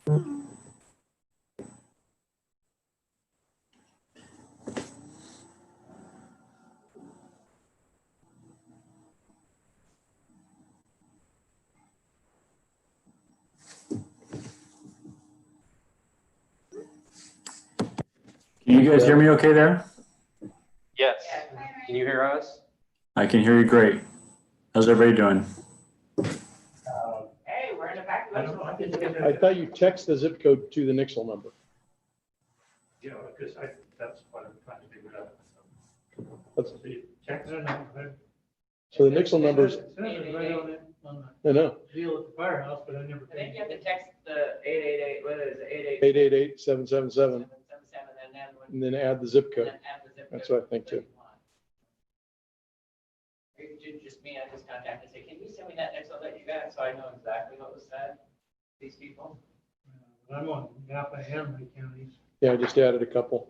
Can you guys hear me okay there? Yes. Can you hear us? I can hear you great. How's everybody doing? Hey, we're in a I thought you text the zip code to the Nixle number. Yeah, because that's what I'm trying to figure out. That's- So you check the number. So the Nixle numbers, It says it's right on no, the deal at the firehouse, but I never. I think you have to text the 888, what is it, 888-777, 777, and then when. and then add the zip and code. then add the zip That's code what I think that too. you want. Or you could just me, I just contact and say, can you send me that Nixle that you got, so I know exactly what was said, these people? I'm on Napa and Lake counties. Yeah, I just added a couple.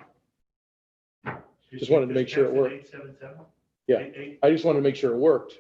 Just wanted to make sure it worked. 877? Yeah. 88? I just wanted to make sure it worked.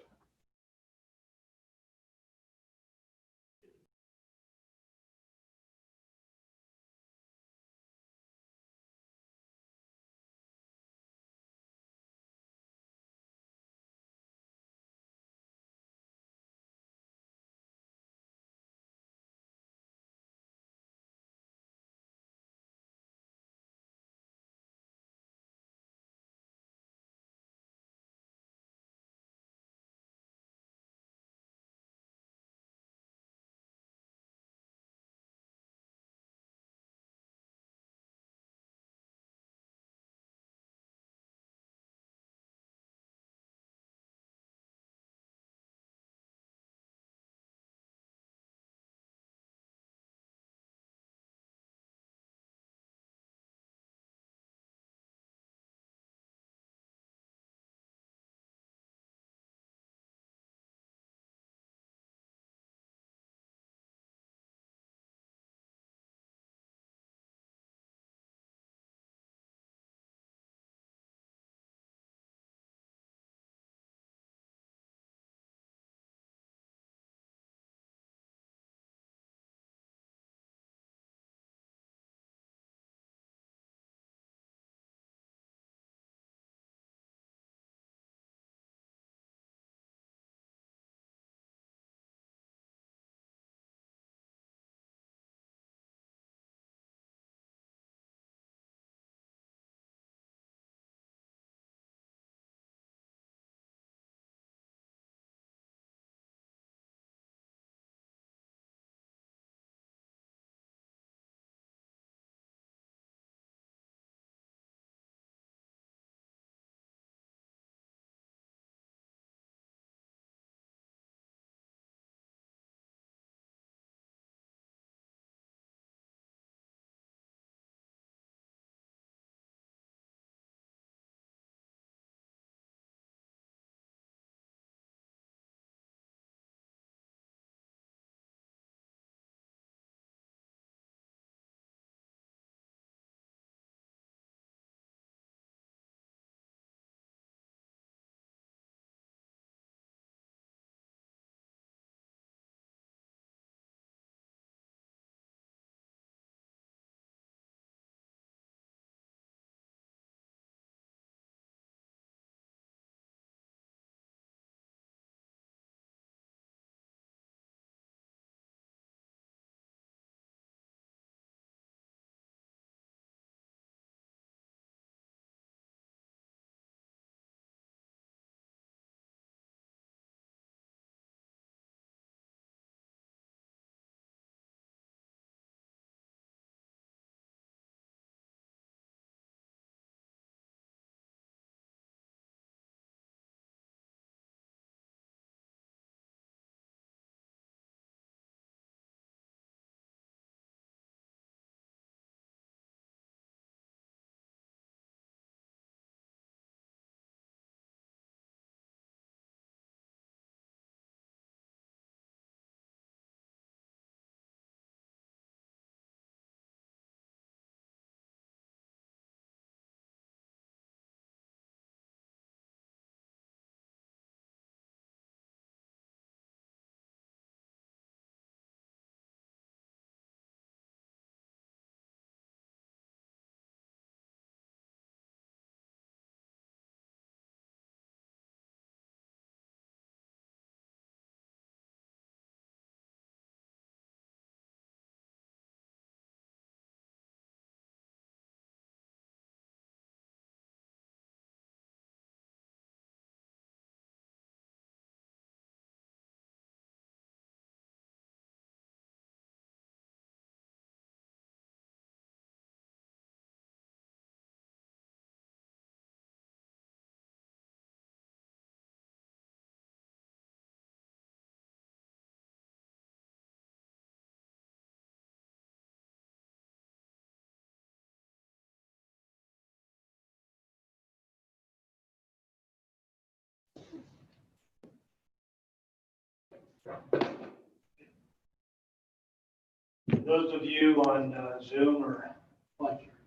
Those of you on Zoom or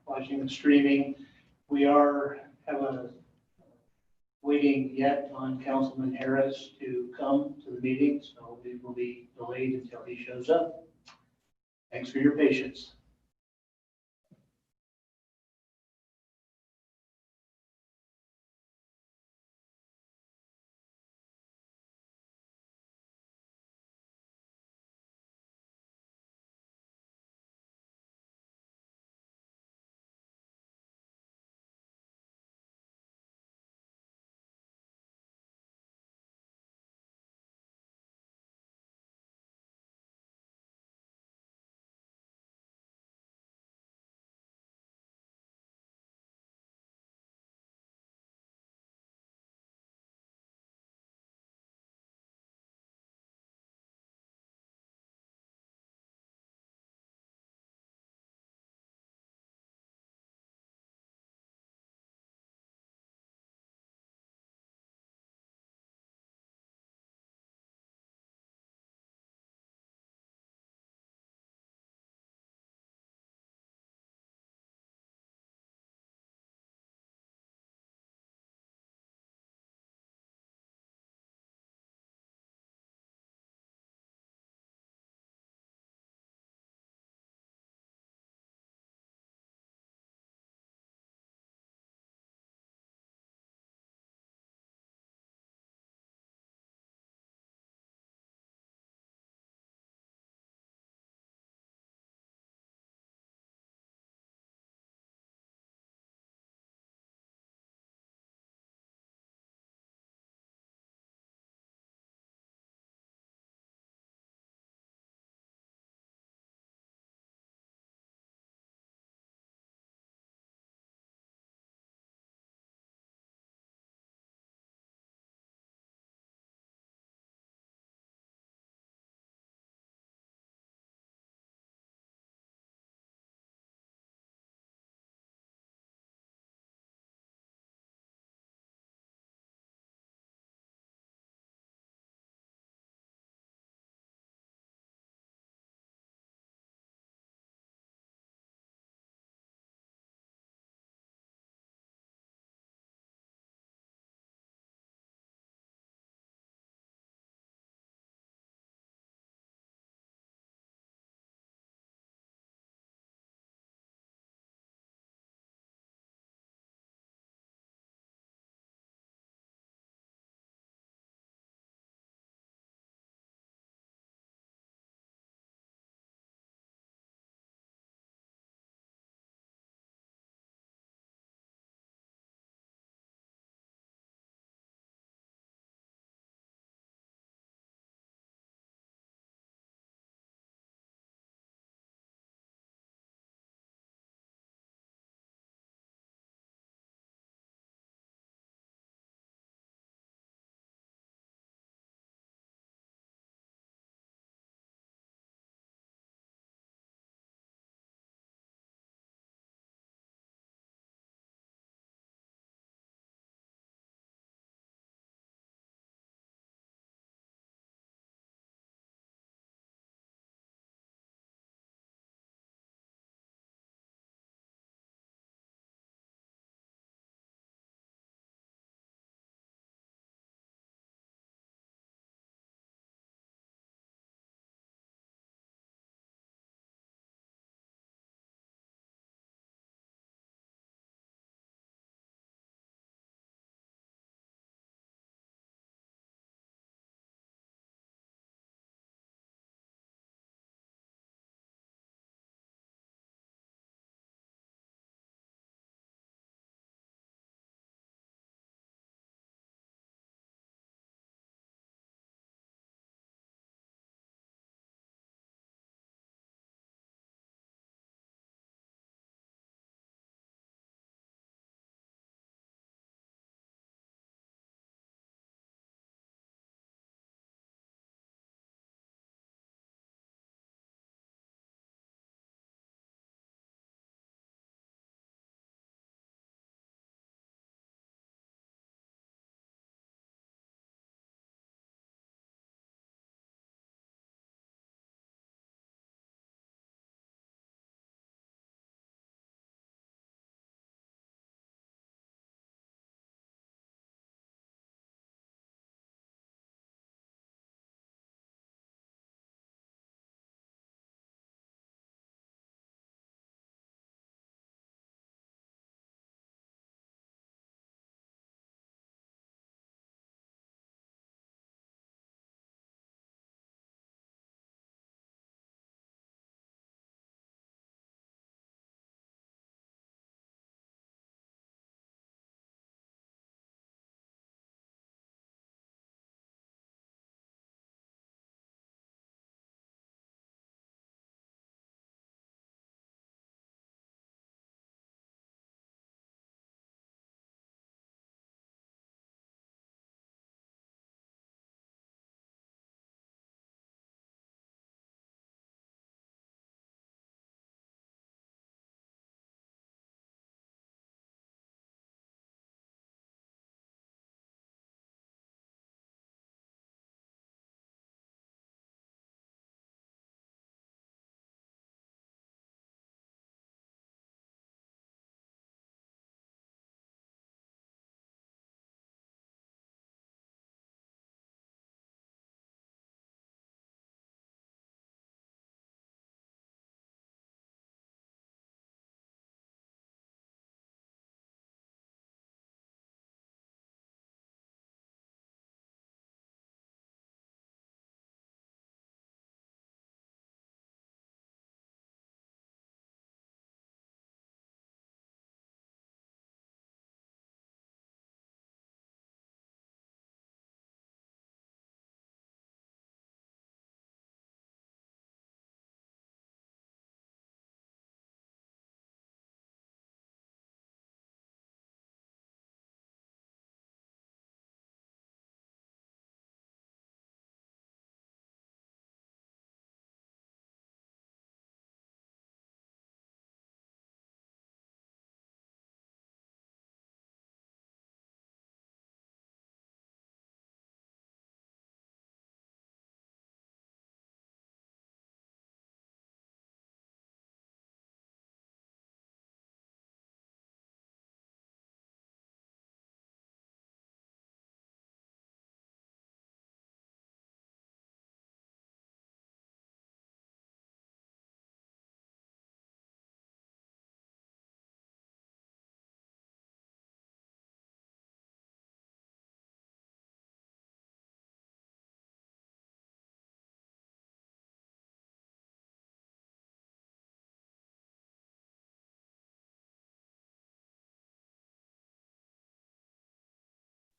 watching the streaming, we waiting yet on Councilman Harris to come to the meeting, so we will be delayed until he shows up. Thanks for your patience.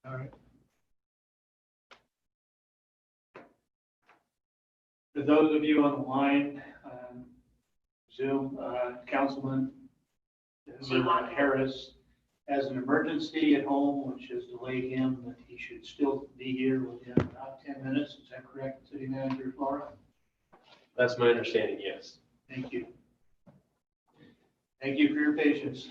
All right. For those of you on the line, Zoom, Councilman Harris has an emergency at home, which has delayed him, but he should still be here within about 10 minutes. Is that correct, City Manager Flora? That's my understanding, yes. Thank you. Thank you for your patience.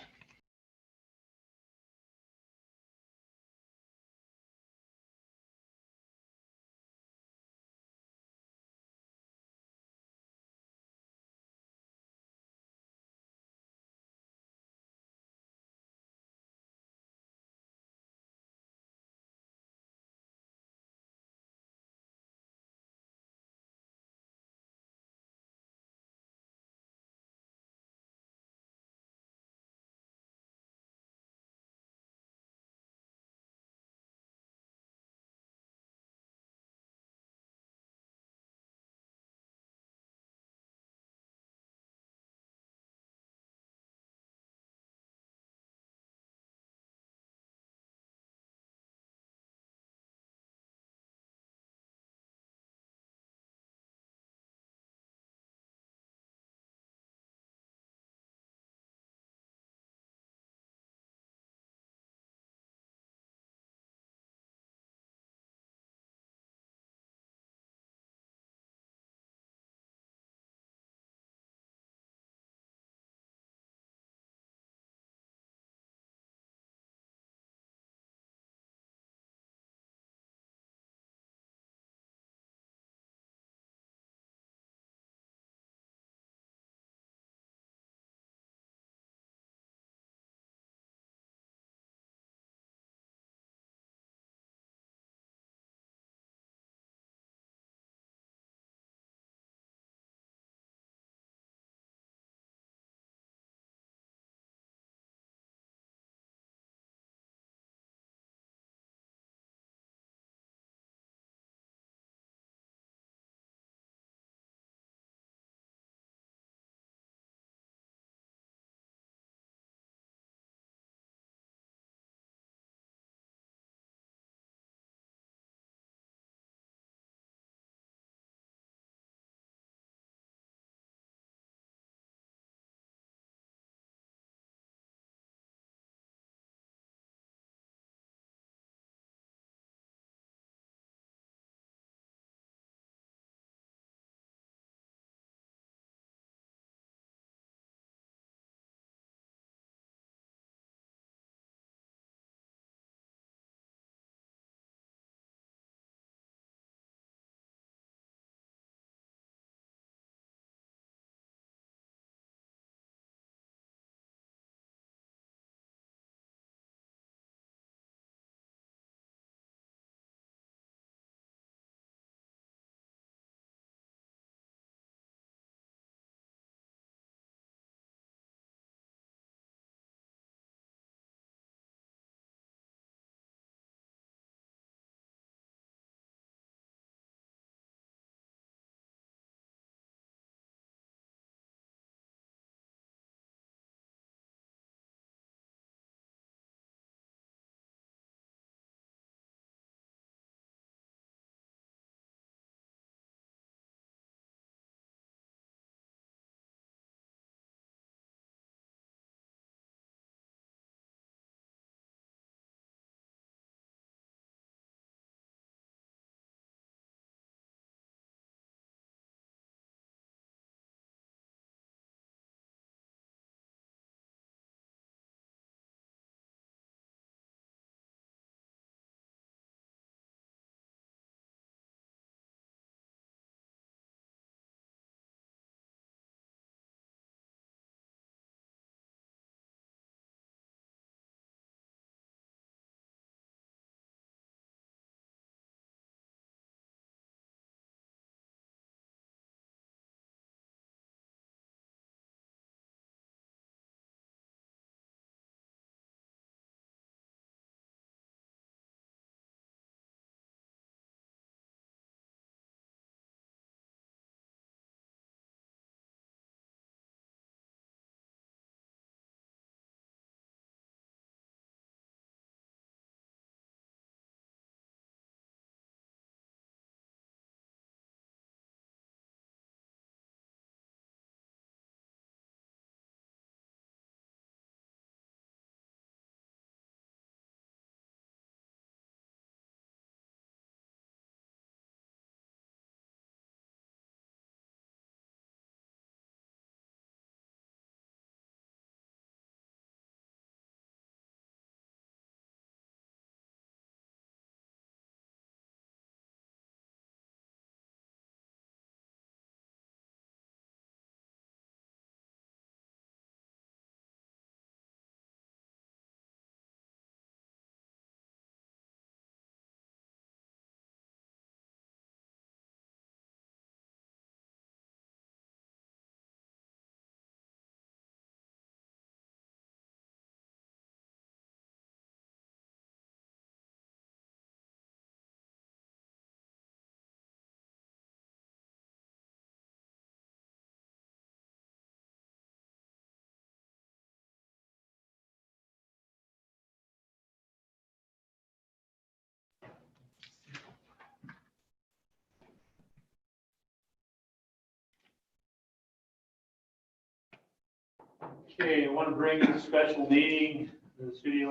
Okay, I want to bring a special meeting, the City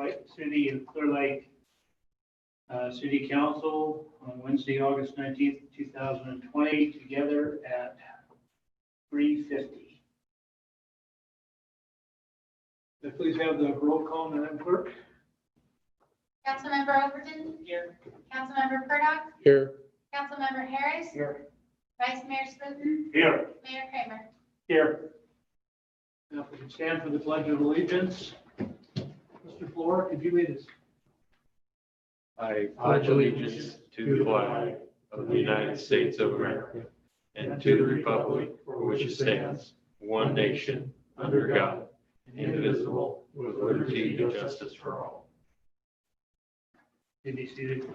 of Clearlake City Council on Wednesday, August 19th, 2020, together at 3:50. Please have the roll call, Madam Clerk. Councilmember Overton. Here. Councilmember Purdock. Here. Councilmember Harris. Here. Vice Mayor Sutton. Here. Mayor Kramer. Here. Now, if we can stand for the Pledge of Allegiance. Mr. Flora, could you lead us? I pledge allegiance to the flag of the United States of America and to the republic for which it stands, one nation, under God, indivisible, with liberty and justice for all. You be seated.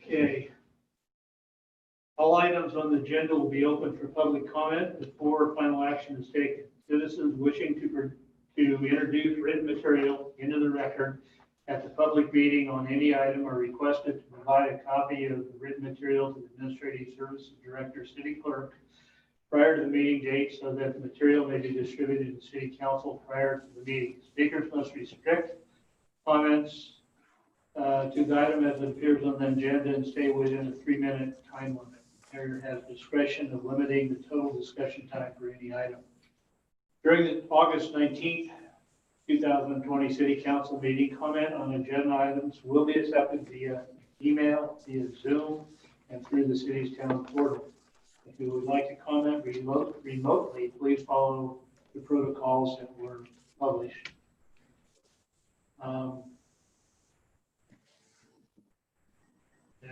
Okay. All items on the agenda will be open for public comment before final action is taken. Citizens wishing to introduce written material into the record at the public meeting on any item are requested to provide a copy of the written material to the Administrative Services Director, City Clerk, prior to the meeting date so that the material may be distributed to City Council prior to the meeting. Speakers must restrict comments to the item as it appears on the agenda and stay within a 3-minute time limit. Mayor has discretion of limiting the total discussion time for any item. During the August 19th, 2020 City Council meeting, comment on agenda items will be accepted via email, via Zoom, and through the city's town portal. If you would like to comment remotely, please follow the protocols that were published.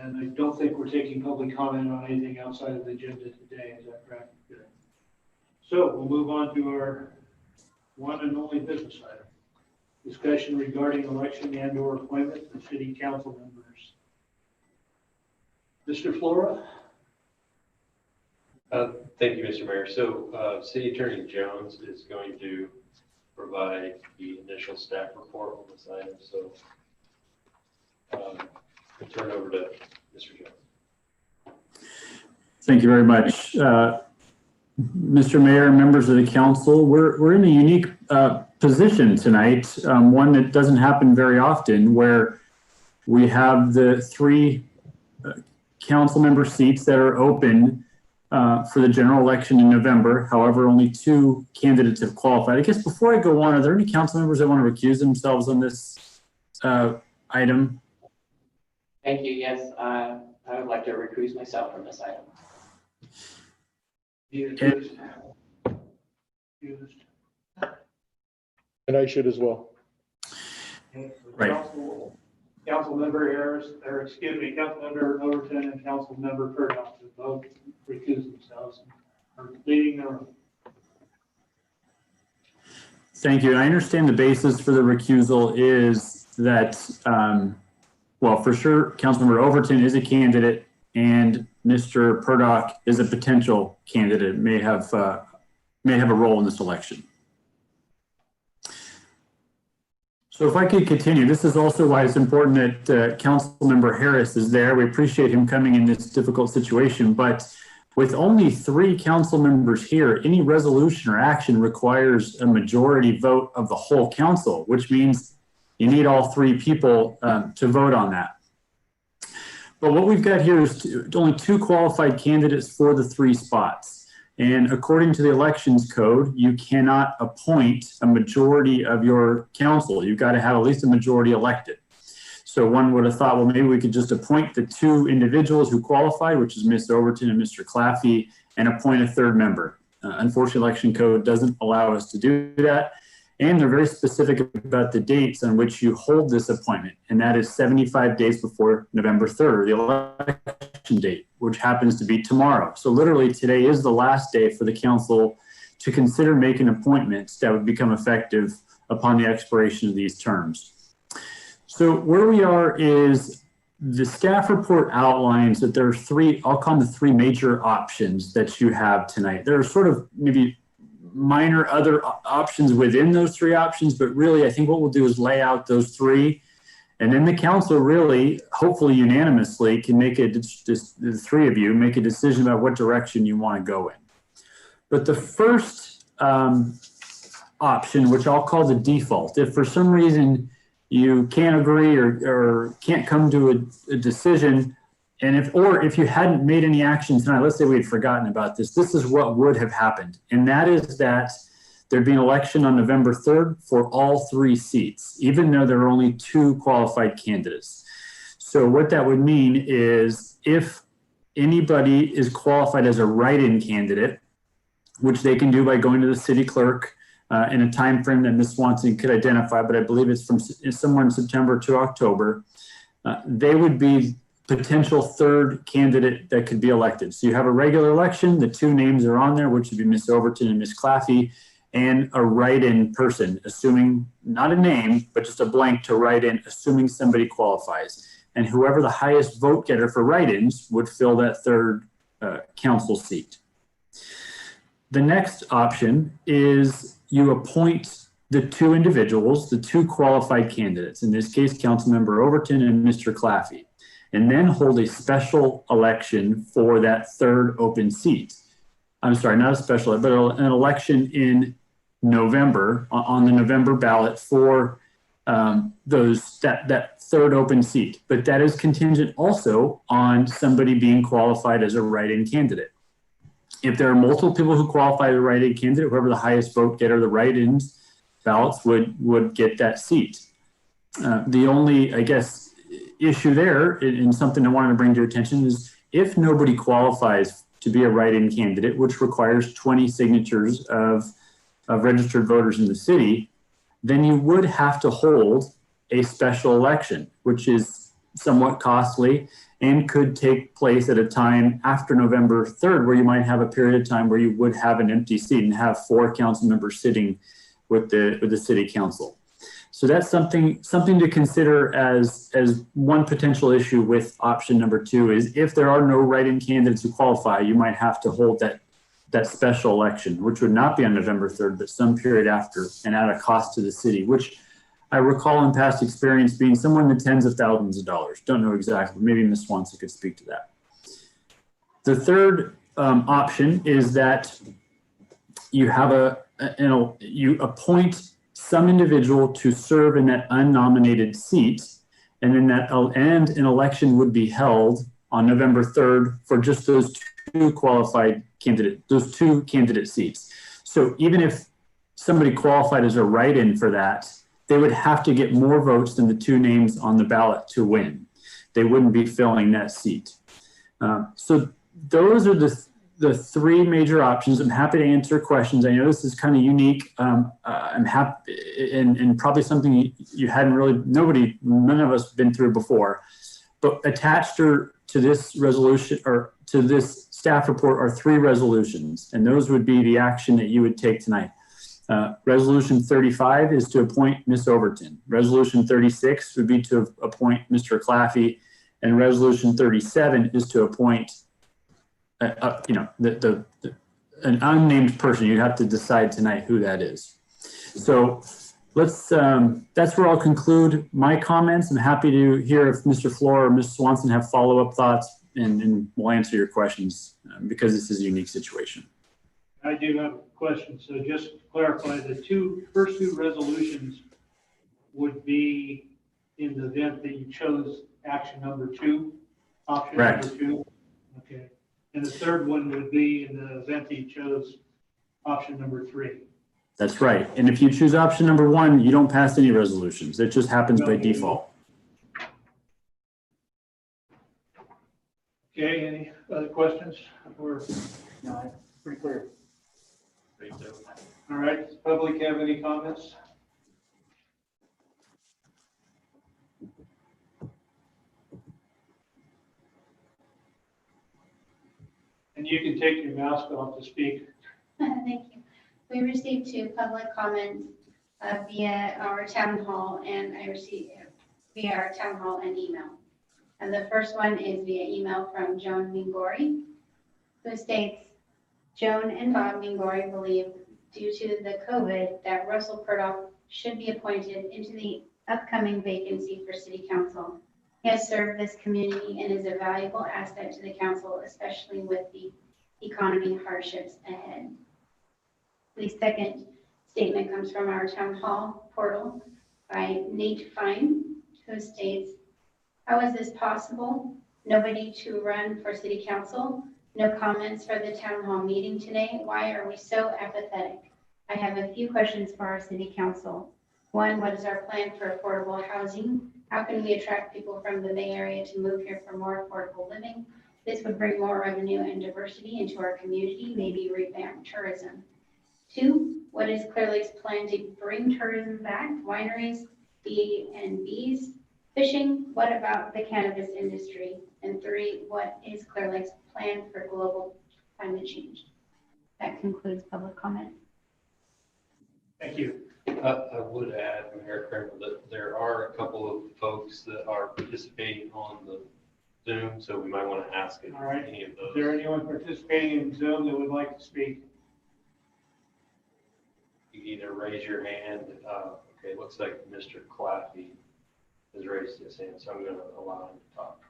And I don't think we're taking public comment on anything outside of the agenda today. Is that correct? Good. So we'll move on to our one and only business item. Discussion regarding election and/or appointment of city council members. Mr. Flora? Thank you, Mr. Mayor. So City Attorney Jones is going to provide the initial staff report on this item. So I'll turn it over to Mr. Jones. Thank you very much. Mr. Mayor, members of the council, we're in a unique position tonight, one that doesn't happen very often, where we have the 3 council member seats that are open for the general election in November. However, only 2 candidates have qualified. I guess before I go on, are there any council members that want to recuse themselves on this item? Thank you. Yes, I would like to recuse myself from this item. And I should as well. Right. Councilmember Harris, or excuse me, Councilmember Overton and Councilmember Purdock have both recused themselves and are leading their own. Thank you. I understand the basis for the recusal is that, well, for sure, Councilmember Overton is a candidate and Mr. Purdock is a potential candidate, may have a role in this election. So if I could continue, this is also why it's important that Councilmember Harris is there. We appreciate him coming in this difficult situation, but with only 3 council members here, any resolution or action requires a majority vote of the whole council, which means you need all 3 people to vote on that. But what we've got here is only 2 qualified candidates for the 3 spots. And according to the elections code, you cannot appoint a majority of your council. You've got to have at least a majority elected. So one would have thought, well, maybe we could just appoint the 2 individuals who qualified, which is Ms. Overton and Mr. Claffey, and appoint a 3rd member. Unfortunately, election code doesn't allow us to do that. And they're very specific about the dates on which you hold this appointment. And that is 75 days before November 3rd, the election date, which happens to be tomorrow. So literally today is the last day for the council to consider making appointments that would become effective upon the expiration of these terms. So where we are is the staff report outlines that there are 3, I'll call them the 3 major options that you have tonight. There are sort of maybe minor other options within those 3 options, but really I think what we'll do is lay out those 3 And then the council really, hopefully unanimously, can make the three of you make a decision about what direction you want to go in. But the first option, which I'll call the default, if for some reason you can't agree or can't come to a decision, and if you hadn't made any action tonight, let's say we had forgotten about this, this is what would have happened. And that is that there'd be an election on November 3rd for all 3 seats, even though there are only 2 qualified candidates. So what that would mean is if anybody is qualified as a write-in candidate, which they can do by going to the city clerk in a time frame that Ms. Swanson could identify, but I believe it's somewhere in September to October, they would be potential 3rd candidate that could be elected. So you have a regular election, the 2 names are on there, which would be Ms. Overton and Ms. Claffey, and a write-in person, assuming not a name, but just a blank to write in, assuming somebody qualifies. And whoever the highest vote getter for write-ins would fill that 3rd council seat. The next option is you appoint the 2 individuals, the 2 qualified candidates, in this case, Councilmember Overton and Mr. Claffey, and then hold a special election for that 3rd open seat. I'm sorry, not a special, but an election in November on the November ballot for that 3rd open seat. But that is contingent also on somebody being qualified as a write-in candidate. If there are multiple people who qualify as a write-in candidate, whoever the highest vote getter, the write-ins ballots would get that seat. The only, I guess, issue there, and something I wanted to bring to your attention, is if nobody qualifies to be a write-in candidate, which requires 20 signatures of registered voters in the city, then you would have to hold a special election, which is somewhat costly and could take place at a time after November 3rd, where you might have a period of time where you would have an empty seat and have 4 council members sitting with the city council. So that's something to consider as one potential issue with option number 2 is if there are no write-in candidates who qualify, you might have to hold that special election, which would not be on November 3rd, but some period after and at a cost to the city, which I recall in past experience being somewhere in the tens of thousands of dollars. Don't know exactly, but maybe Ms. Swanson could speak to that. The third option is that you have you appoint some individual to serve in that unnominated seat, and then an election would be held on November 3rd for just those 2 qualified candidates, those 2 candidate seats. So even if somebody qualified as a write-in for that, they would have to get more votes than the 2 names on the ballot to win. They wouldn't be filling that seat. So those are the 3 major options. I'm happy to answer questions. I know this is kind of unique. I'm happy and probably something you hadn't really, none of us been through before. But attached to this resolution or to this staff report are 3 resolutions, and those would be the action that you would take tonight. Resolution 35 is to appoint Ms. Overton. Resolution 36 would be to appoint Mr. Claffey, and Resolution 37 is to appoint an unnamed person. You'd have to decide tonight who that is. So that's where I'll conclude my comments. I'm happy to hear if Mr. Floor or Ms. Swanson have follow-up thoughts, and we'll answer your questions because this is a unique situation. I do have a question. So just to clarify, the first two resolutions would be in the event that you chose action number 2, option Correct. Number 2. Okay. And the third one would be in the event that you chose option number 3. That's right. And if you choose option number 1, you don't pass any resolutions. It just happens by default. Okay, any other questions? No, pretty clear. All right, does the public have any comments? And you can take your mask off to speak. Thank you. We received 2 public comments via our town hall, and I received via our town hall and email. And the first one is via email from Joan Mingori, who states, Joan and Bob Mingori believe due to the COVID that Russell Purdock should be appointed into the upcoming vacancy for city council. He has served this community and is a valuable asset to the council, especially with the economy hardships ahead. The second statement comes from our town hall portal by Nate Fine, who states, "How is this possible? Nobody to run for city council? No comments for the town hall meeting today? Why are we so apathetic? I have a few questions for our city council. One, what is our plan for affordable housing? How can we attract people from the Bay Area to move here for more affordable living? This would bring more revenue and diversity into our community, maybe revamp tourism. Two, what is Clearlake's plan to bring tourism back? Wineries, B&Bs, fishing? What about the cannabis industry? And three, what is Clearlake's plan for global climate change?" That concludes public comment. Thank you. I would add, Mayor Kramer, that there are a couple of folks that are participating on the Zoom, so we might want to ask if All right. any of Is those. there anyone participating in Zoom that would like to speak? You can either raise your hand. Okay, it looks like Mr. Claffey has raised his hand, so I'm going to allow him to talk.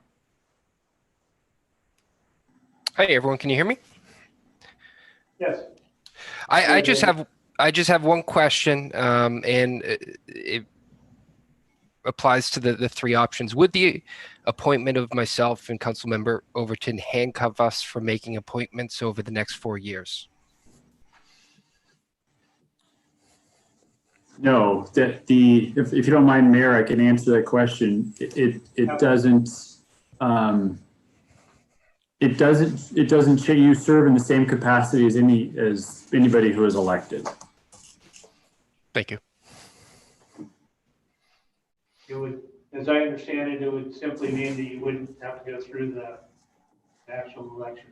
Hi everyone, can you hear me? Yes. I just have one question, and it applies to the three options. Would the appointment of myself and Councilmember Overton handcuff us from making appointments over the next 4 years? No, if you don't mind, Mayor, I can answer that question. It doesn't change. You serve in the same capacity as anybody who is elected. Thank you. It would, as I understand it, it would simply mean that you wouldn't have to go through the actual election.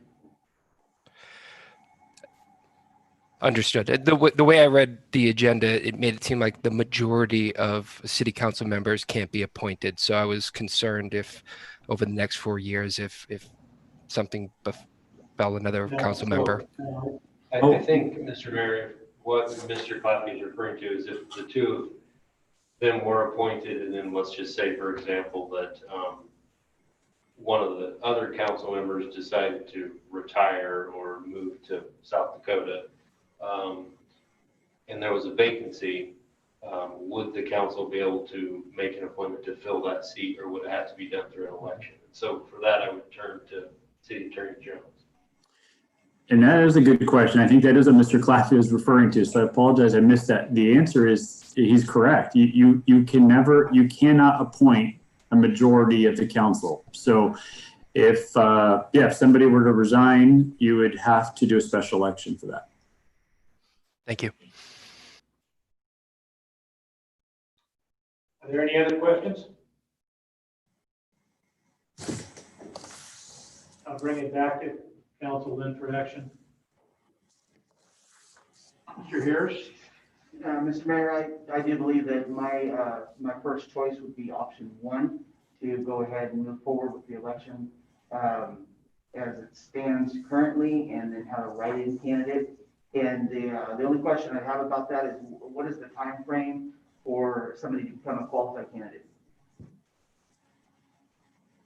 Understood. The way I read the agenda, it made it seem like the majority of city council members can't be appointed. So I was concerned if over the next 4 years, if something befell another council member. I think, Mr. Mayor, what Mr. Claffey is referring to is if the two of them were appointed, and then let's just say, for example, that one of the other council members decided to retire or move to South Dakota, and there was a vacancy, would the council be able to make an appointment to fill that seat, or would it have to be done through an election? So for that, I would turn to City Attorney Jones. And that is a good question. I think that is what Mr. Claffey was referring to. So I apologize, I missed that. The answer is he's correct. You cannot appoint a majority of the council. So if somebody were to resign, you would have to do a special election for that. Thank you. Are there any other questions? I'll bring it back to council then for action. Mr. Harris? Mr. Mayor, I do believe that my first choice would be option one, to go ahead and move forward with the election as it stands currently, and then have a write-in candidate. And the only question I have about that is, what is the time frame for somebody to become a qualified candidate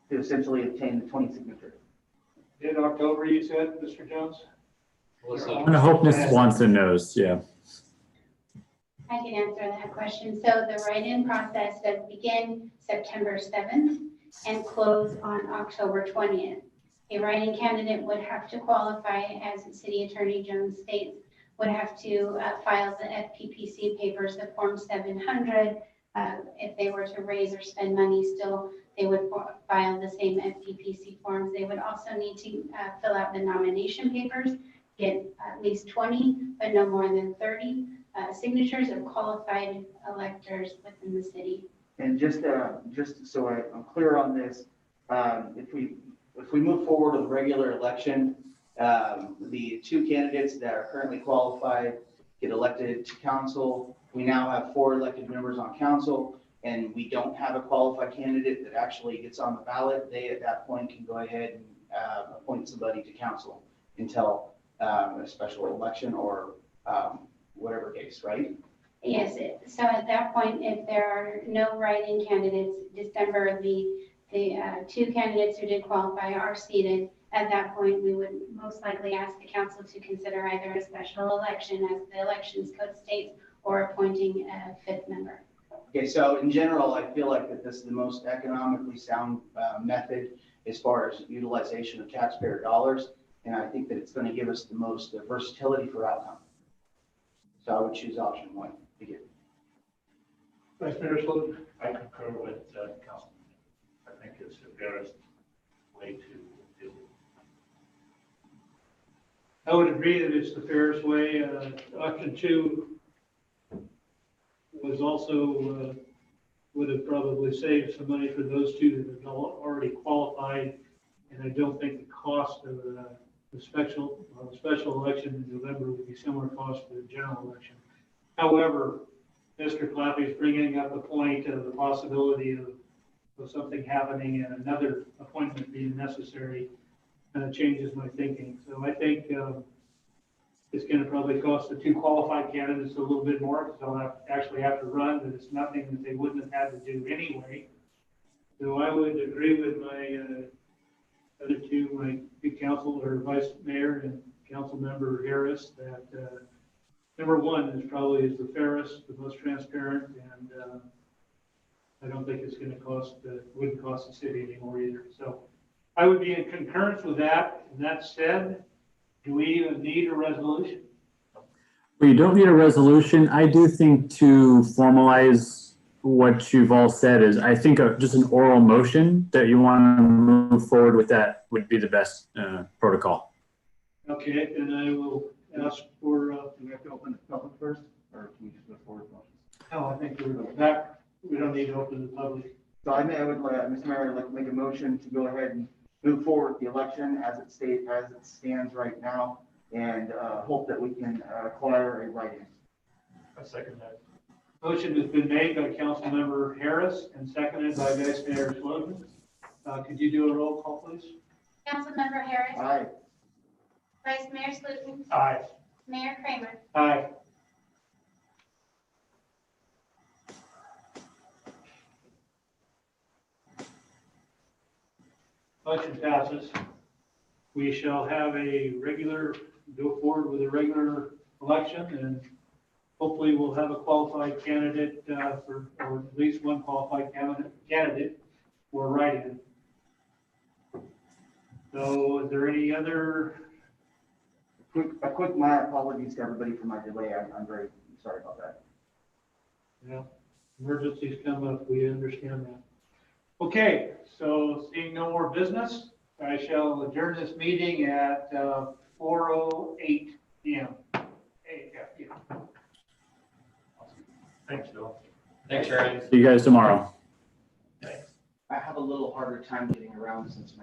to essentially obtain the 20 signatures? In October, you said, Mr. Jones? I hope Ms. Swanson knows, yeah. I can answer that question. So the write-in process does begin September 7th and close on October 20th. A write-in candidate would have to qualify, as City Attorney Jones states, would have to file the FPPC papers, the Form 700. If they were to raise or spend money still, they would file the same FPPC forms. They would also need to fill out the nomination papers, get at least 20, but no more than 30 signatures of qualified electors within the city. And just so I'm clear on this, if we move forward with a regular election, the two candidates that are currently qualified get elected to council. We now have 4 elected members on council, and we don't have a qualified candidate that actually gets on the ballot. They, at that point, can go ahead and appoint somebody to council until a special election or whatever case, right? Yes, so at that point, if there are no write-in candidates, December, the two candidates who did qualify are seated. At that point, we would most likely ask the council to consider either a special election, as the elections code states, or appointing a fifth member. Okay, so in general, I feel like that this is the most economically sound method as far as utilization of taxpayer dollars. And I think that it's going to give us the most versatility for outcome. So I would choose option one to begin. Vice Mayor Slotin? I concur with Councilman. I think it's the fairest way to do it. I would agree that it's the fairest way. Option two was also, would have probably saved some money for those two that have already qualified. And I don't think the cost of the special election in November would be similar cost to the general election. However, Mr. Clappy is bringing up the point of the possibility of something happening and another appointment being necessary. Changes my thinking. So I think it's going to probably cost the two qualified candidates a little bit more because they'll actually have to run, but it's nothing that they wouldn't have had to do anyway. So I would agree with my other two, my big council or vice mayor and council member Harris, that number one is probably the fairest, the most transparent, and I don't think it's going to wouldn't cost the city anymore either. So I would be in concurrence with that. And that said, do we even need a resolution? Well, you don't need a resolution. I do think to formalize what you've all said is, I think just an oral motion that you want to move forward with that would be the best protocol. Okay, then I will ask for, Do we have to open the public first, or can we just move forward? no, I think we're back. We don't need to open the public. So I would, Mr. Mayor, I'd like to make a motion to go ahead and move forward with the election as it stands right now, and hope that we can acquire a write-in. I second that. Motion has been made by Councilmember Harris and seconded by Vice Mayor Slotin. Could you do a roll call, please? Councilmember Harris. Aye. Vice Mayor Slotin. Aye. Mayor Kramer. Aye. Motion passes. We shall have go forward with a regular election, and hopefully we'll have a qualified candidate or at least one qualified candidate for write-in. So is there any other? My apologies to everybody for my delay. I'm very sorry about that. Yeah, emergencies come up, we understand that. Okay, so seeing no more business, I shall adjourn this meeting at 4:08 p.m. Hey, yeah. Thanks, Bill. Thanks, Ryan. See you guys tomorrow. I have a little harder time getting around since my